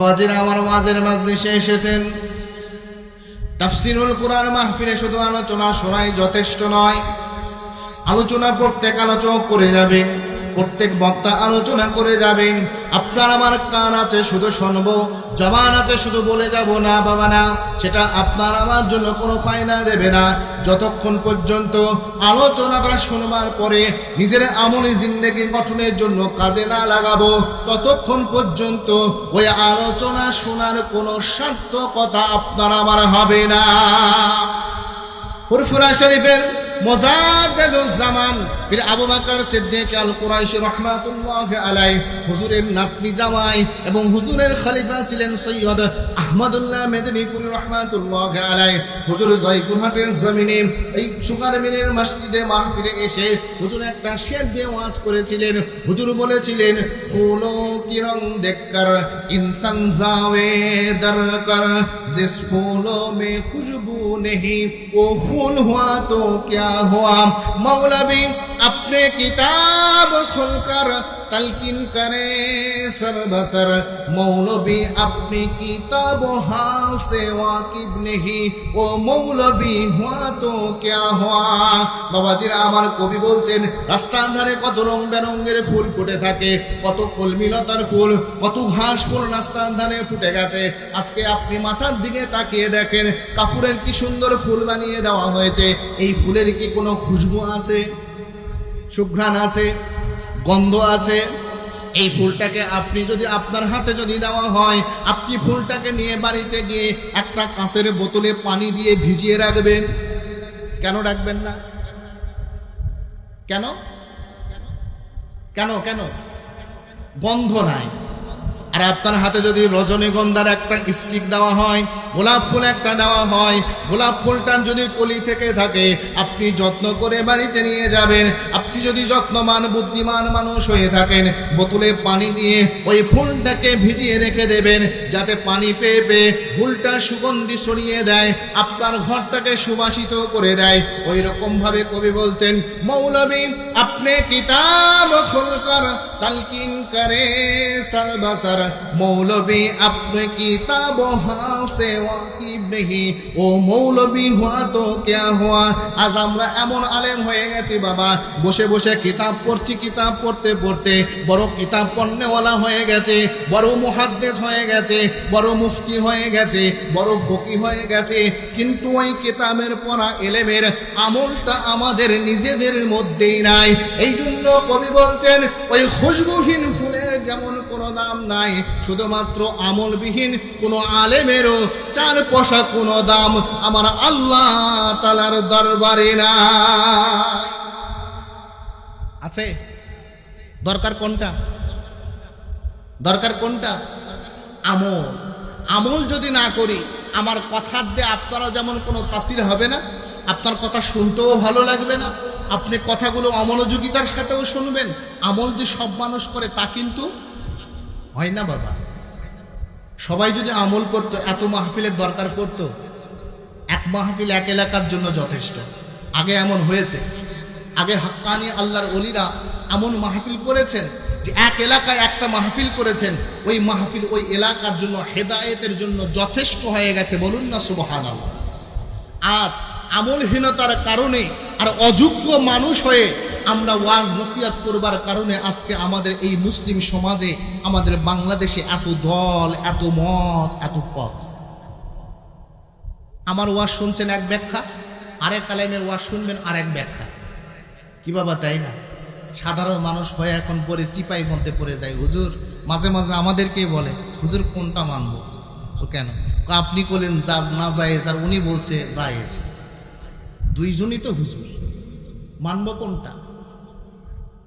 ওয়াজির আমার ওয়াজের মাজলিসে এসেছেন। তাফসীরুল কুরআন মাহফিলে শুধু আলোচনা শোনাই যথেষ্ট নয়, আলোচনা প্রত্যেক আলোচক করে যাবেন, প্রত্যেক বক্তা আলোচনা করে যাবেন। আপনার আমার কান আছে শুধু শুনবো, জবান আছে শুধু বলে যাব না বাবা না, সেটা আপনার আমার জন্য কোনো ফায়দা দেবে না। যতক্ষণ পর্যন্ত আলোচনাটা শুনবার পরে নিজের আমলি জিন্দেগি গঠনের জন্য কাজে না লাগাবো, ততক্ষণ পর্যন্ত ওই আলোচনা শোনার কোনো সার্থকতা আপনার আমার হবে না। ফুরফুরা শরীফের মুজাদ্দিদুজ্জামান পীর আবু বকর সিদ্দিক আল কুরাইশি রাহমাতুল্লাহি আলাইহি হুজুরের নাতনি জামাই এবং হুজুরের খলিফা ছিলেন সৈয়দ আহমদুল্লাহ মেদিনীপুর রাহমাতুল্লাহি আলাইহি। হুজুর জয়পুরহাটের জমিনে এই সুগার মিলের মসজিদে মাহফিলে এসে হুজুর একটা শের দিয়ে ওয়াজ করেছিলেন। হুজুর বলেছিলেন, ফুলো কি রং দেখকর ইনসান যাওয়ে দরকর, জিস ফুলো মে খুশবু নেহি ও ফুল হুয়া তো क्या हुआ। मौलवी अपने किताब खुलकर तलकीन करे सर बसर, मौलवी अपनी किताब हाल से वाकिब नहीं ও মৌলবী হুয়া তো क्या हुआ। বাবাজিরা আমার কবি বলছেন, রাস্তার ধারে কত রং বেরঙের ফুল ফুটে থাকে, কত কলমিলতার ফুল, কত ঘাস ফুল রাস্তার ধারে ফুটে গেছে। আজকে আপনি মাথার দিকে তাকিয়ে দেখেন, কাপড়ের কি সুন্দর ফুল বানিয়ে দেওয়া হয়েছে। এই ফুলের কি কোনো খুশবু আছে, সুঘ্রাণ আছে, গন্ধ আছে? এই ফুলটাকে আপনি যদি আপনার হাতে যদি দেওয়া হয়, আপনি ফুলটাকে নিয়ে বাড়িতে গিয়ে একটা কাঁচের বোতলে পানি দিয়ে ভিজিয়ে রাখবেন। কেন রাখবেন না? কেন কেন কেন? গন্ধ নাই। আর আপনার হাতে যদি রজনীগন্ধার একটা স্টিক দেওয়া হয়, গোলাপ ফুল একটা দেওয়া হয়, গোলাপ ফুলটার যদি কলি থেকে থাকে, আপনি যত্ন করে বাড়িতে নিয়ে যাবেন। আপনি যদি যত্নবান বুদ্ধিমান মানুষ হয়ে থাকেন, বোতলে পানি দিয়ে ওই ফুলটাকে ভিজিয়ে রেখে দেবেন, যাতে পানি পেয়ে পেয়ে ফুলটা সুগন্ধি ছড়িয়ে দেয়, আপনার ঘরটাকে সুবাসিত করে দেয়। ওই রকম ভাবে কবি বলছেন, মৌলবী আপনি কিতাব খুলকর तलकीन करे सर बसर, मौलवी अपने किताब हाल से वाकिब नहीं ও মৌলবী হুয়া তো क्या हुआ। আজ আমরা এমন আলেম হয়ে গেছি বাবা, বসে বসে কিতাব পড়ছি, কিতাব পড়তে পড়তে বড় কিতাব পড়নেওয়ালা হয়ে গেছে, বড় মুহাদ্দিস হয়ে গেছে, বড় মুফতি হয়ে গেছে, বড় ফকি হয়ে গেছে, কিন্তু ওই কিতাবের পড়া এলেমের আমলটা আমাদের নিজেদের মধ্যেই নাই। এই জন্য কবি বলছেন, ওই খুশবুহীন ফুলের যেমন কোনো দাম নাই, শুধুমাত্র আমলবিহীন কোনো আলেমেরও চার পয়সা কোনো দাম আমার আল্লাহ তাআলার দরবারে নাই। আছে? দরকার কোনটা? দরকার কোনটা? আমল। আমল যদি না করি, আমার কথার দিয়ে আপনারা যেমন কোনো তাসির হবে না, আপনার কথা শুনতেও ভালো লাগবে না, আপনি কথাগুলো অমনোযোগিতার সাথেও শুনবেন। আমল যে সব মানুষ করে তা কিন্তু হয় না বাবা। সবাই যদি আমল করতো, এত মাহফিলের দরকার পড়তো? এক মাহফিল এক এলাকার জন্য যথেষ্ট। আগে এমন হয়েছে, আগে হাক্কানি আল্লাহর ওলিরা এমন মাহফিল করেছেন যে এক এলাকায় একটা মাহফিল করেছেন, ওই মাহফিল ওই এলাকার জন্য হেদায়েতের জন্য যথেষ্ট হয়ে গেছে। বলুন না সুবহানাল্লাহ। আজ আমলহীনতার কারণে আর অযোগ্য মানুষ হয়ে আমরা ওয়াজ নসিহত করবার কারণে আজকে আমাদের এই মুসলিম সমাজে, আমাদের বাংলাদেশে এত দল, এত মত, এত পথ। আমার ওয়াজ শুনছেন এক ব্যাখ্যা, আরেক আলেমের ওয়াজ শুনবেন আরেক ব্যাখ্যা। কি বাবা, তাই না? সাধারণ মানুষ হয়ে এখন পরে চিপাই মধ্যে পড়ে যায়। হুজুর মাঝে মাঝে আমাদেরকেই বলে, হুজুর কোনটা মানবো? ও কেন? আপনি বলেন না জায়েজ, আর উনি বলছে জায়েজ। দুইজনই তো হুজুর, মানবো কোনটা?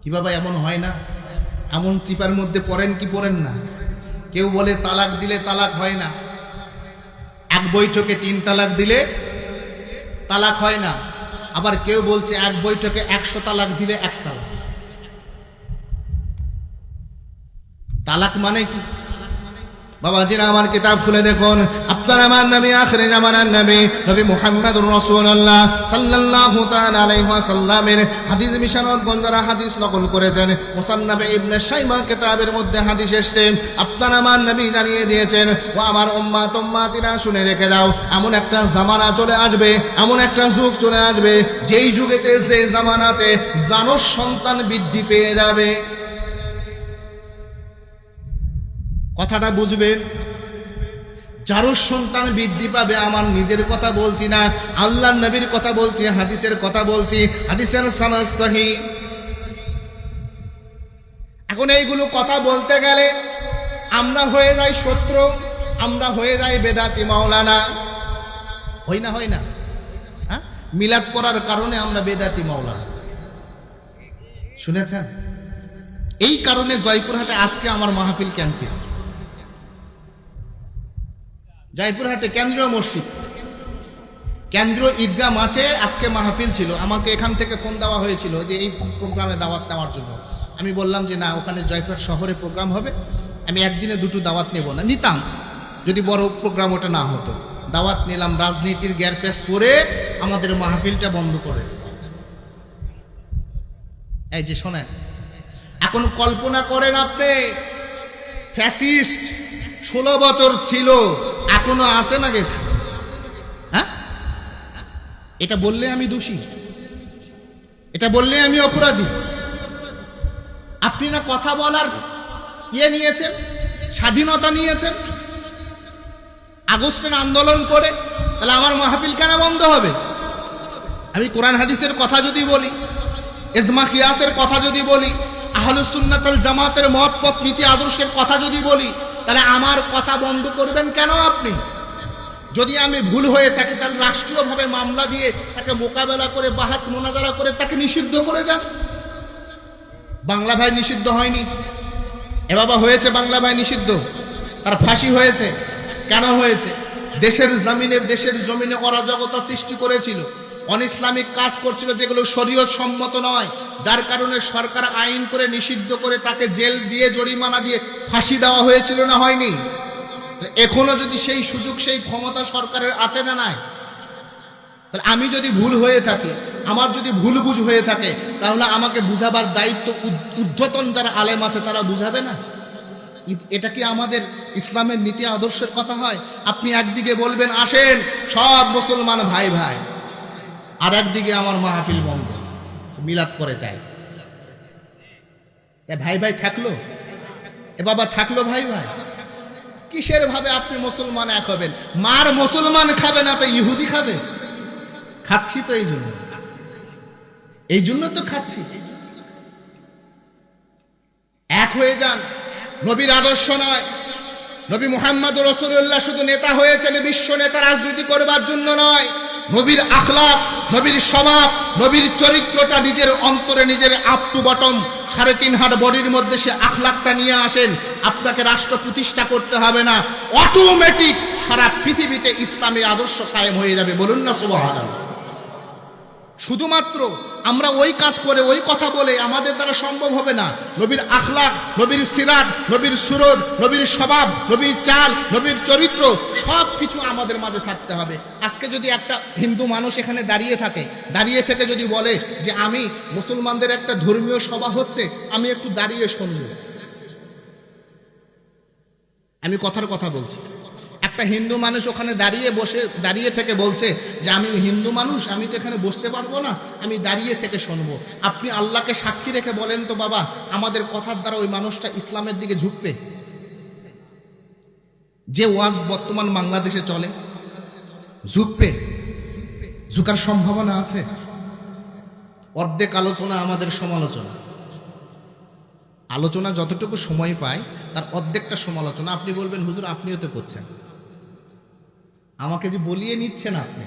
কি বাবা এমন হয় না? এমন চিপার মধ্যে পড়েন কি পড়েন না? কেউ বলে তালাক দিলে তালাক হয় না, এক বৈঠকে 3 তালাক দিলে তালাক হয় না। আবার কেউ বলছে এক বৈঠকে 100 তালাক দিলে 1 তালাক। তালাক মানে কি? বাবাজিরা আমার কিতাব খুলে দেখুন, আপনার আমার নবী আখিরে জামানার নবী নবী মুহাম্মদুর রাসূলুল্লাহ সাল্লাল্লাহু তাআলা আলাইহি ওয়াসাল্লামের হাদিস মিশানতগণ যারা হাদিস নকল করেছেন, মুসান্নাফ ইবনে শাইবা কিতাবের মধ্যে হাদিস এসেছে। আপনার আমার নবী জানিয়ে দিয়েছেন, ও আমার উম্মাত উম্মাতিরা শুনে রেখে দাও, এমন একটা জামানা চলে আসবে, এমন একটা যুগ চলে আসবে, যেই যুগেতে যে জামানাতে জানোর সন্তান বৃদ্ধি পেয়ে যাবে। কথাটা বুঝবেন, যার সন্তান বৃদ্ধি পাবে, আমার নিজের কথা বলছি না, আল্লাহর নবীর কথা বলছি, হাদিসের কথা বলছি, হাদিসের সনদ সহিহ। এখন এইগুলো কথা বলতে গেলে আমরা হয়ে যাই শত্রু, আমরা হয়ে যাই বেদাতি মাওলানা, হই না হ্যাঁ? মিলাদ করার কারণে আমরা বেদাতি মাওলানা, শুনেছেন? এই কারণে জয়পুরহাটে আজকে আমার মাহফিল ক্যান্সেল। জয়পুরহাটে কেন্দ্রীয় মসজিদ, কেন্দ্রীয় ঈদগাহ মাঠে আজকে মাহফিল ছিল। আমাকে এখান থেকে ফোন দেওয়া হয়েছিল যে এই প্রোগ্রামে দাওয়াত নেওয়ার জন্য। আমি বললাম যে না, ওখানে জয়পুরহাট শহরে প্রোগ্রাম হবে, আমি একদিনে দুটো দাওয়াত নেব না, নিতাম যদি বড় প্রোগ্রাম ওটা না হতো। দাওয়াত নিলাম, রাজনীতির গ্যারপ্যাস করে আমাদের মাহফিলটা বন্ধ করে। এই যে শোনেন, এখন কল্পনা করেন আপনি, ফ্যাসিস্ট 16 বছর ছিল, এখনো আছে না গেছে? হ্যাঁ, এটা বললে আমি দোষী, এটা বললে আমি অপরাধী। আপনি না কথা বলার নিয়েছেন, স্বাধীনতা নিয়েছেন আগস্টের আন্দোলন করে, তাহলে আমার মাহফিল কেন বন্ধ হবে? আমি কোরআন হাদিসের কথা যদি বলি, ইজমা কিয়াসের কথা যদি বলি, আহলুস সুন্নাত ওয়াল জামাতের মত পথ নীতি আদর্শের কথা যদি বলি, তাহলে আমার কথা বন্ধ করবেন কেন আপনি? যদি আমি ভুল হয়ে থাকি তাহলে রাষ্ট্রীয়ভাবে মামলা দিয়ে তাকে মোকাবেলা করে বাহাস মোনাজারা করে তাকে নিষিদ্ধ করে দেন। বাংলা ভাই নিষিদ্ধ হয়নি, এ বাবা হয়েছে বাংলা ভাই নিষিদ্ধ, তার ফাঁসি হয়েছে। কেন হয়েছে? দেশের জমিনে অরাজকতা সৃষ্টি করেছিল, অনইসলামিক কাজ করছিল যেগুলো শরীয়ত সম্মত নয়, যার কারণে সরকার আইন করে নিষিদ্ধ করে তাকে জেল দিয়ে জরিমানা দিয়ে ফাঁসি দেওয়া হয়েছিল না হয়নি? এখনো যদি সেই সুযোগ সেই ক্ষমতা সরকারের আছে না নাই? তাহলে আমি যদি ভুল হয়ে থাকি, আমার যদি ভুল বুঝ হয়ে থাকে, তাহলে আমাকে বুঝাবার দায়িত্ব ঊর্ধ্বতন যারা আলেম আছে তারা বুঝাবে না? এটা কি আমাদের ইসলামের নীতি আদর্শের কথা হয়? আপনি একদিকে বলবেন আসেন সব মুসলমান ভাই ভাই, আর একদিকে আমার মাহফিল বন্ধ, মিলাদ করে তাই ভাই ভাই থাকলো, এ বাবা থাকলো ভাই ভাই। কিসের ভাবে আপনি মুসলমান এক হবেন? মার মুসলমান খাবে না তো ইহুদি খাবে? খাচ্ছি তো এই জন্য তো খাচ্ছি। এক হয়ে যান। নবীর আদর্শ নয়, নবী মুহাম্মদুর রাসূলুল্লাহ শুধু নেতা হয়েছেন বিশ্ব নেতা রাজনীতি করবার জন্য নয়, নবীর আখলাক, নবীর স্বভাব, নবীর চরিত্রটা নিজের অন্তরে, নিজের আপ টু বটম 3.5 হাত বডির মধ্যে সে আখলাকটা নিয়ে আসেন। আপনাকে রাষ্ট্র প্রতিষ্ঠা করতে হবে না, অটোমেটিক সারা পৃথিবীতে ইসলামী আদর্শ কায়েম হয়ে যাবে। বলুন না সুবহানাল্লাহ। শুধুমাত্র আমরা ওই কাজ করে ওই কথা বলে আমাদের দ্বারা সম্ভব হবে না। নবীর আখলাক, নবীর সিরাত, নবীর সুরত, নবীর স্বভাব, নবীর চাল, নবীর চরিত্র সব কিছু আমাদের মাঝে থাকতে হবে। আজকে যদি একটা হিন্দু মানুষ এখানে দাঁড়িয়ে থেকে যদি বলে যে আমি মুসলমানদের একটা ধর্মীয় সভা হচ্ছে, আমি একটু দাঁড়িয়ে শুনব, আমি কথার কথা বলছি। একটা হিন্দু মানুষ ওখানে দাঁড়িয়ে থেকে বলছে যে আমি হিন্দু মানুষ, আমি তো এখানে বসতে পারবো না, আমি দাঁড়িয়ে থেকে শুনবো। আপনি আল্লাহকে সাক্ষী রেখে বলেন তো বাবা, আমাদের কথার দ্বারা ওই মানুষটা ইসলামের দিকে ঝুঁকবে? যে ওয়াজ বর্তমান বাংলাদেশে চলে, ঝুঁকার সম্ভাবনা আছে? অর্ধেক আলোচনা আমাদের সমালোচনা, আলোচনা যতটুকু সময় পায় তার অর্ধেকটা সমালোচনা। আপনি বলবেন হুজুর আপনিও তো করছেন, আমাকে যে বলিয়ে নিচ্ছেন আপনি,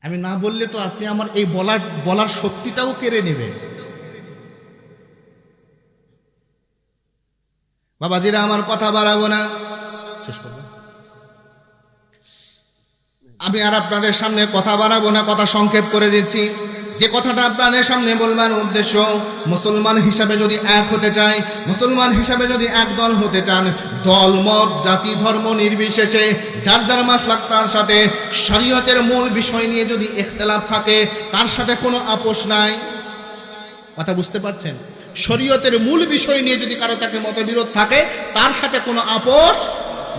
আমি না বললে তো আপনি আমার এই বলার শক্তিটাও কেড়ে নেবেন। বাবাজিরা আমার কথা বাড়াবো না, শেষ করব। আমি আর আপনাদের সামনে কথা বাড়াবো না, কথা সংক্ষেপ করে দিচ্ছি। যে কথাটা আপনাদের সামনে বলবার উদ্দেশ্য, মুসলমান হিসাবে যদি এক হতে চায়, মুসলমান হিসাবে যদি এক দল হতে চান, দল মত জাতি ধর্ম নির্বিশেষে যার যার মাসলাক তার সাথে শরীয়তের মূল বিষয় নিয়ে যদি ইখতিলাফ থাকে, তার সাথে কোনো আপোষ নাই। কথা বুঝতে পারছেন? শরীয়তের মূল বিষয় নিয়ে যদি কারো তাকে মতবিরোধ থাকে, তার সাথে কোনো আপোষ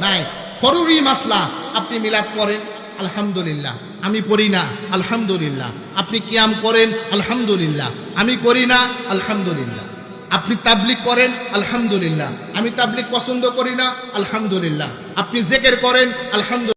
নাই। ফরুরি মাসলা, আপনি মিলাদ পড়েন আলহামদুলিল্লাহ, আমি পড়ি না আলহামদুলিল্লাহ। আপনি কিয়াম করেন আলহামদুলিল্লাহ, আমি করি না আলহামদুলিল্লাহ। আপনি তাবলিগ করেন আলহামদুলিল্লাহ, আমি তাবলিগ পছন্দ করি না আলহামদুলিল্লাহ। আপনি জিকির করেন আলহামদুলিল্লাহ।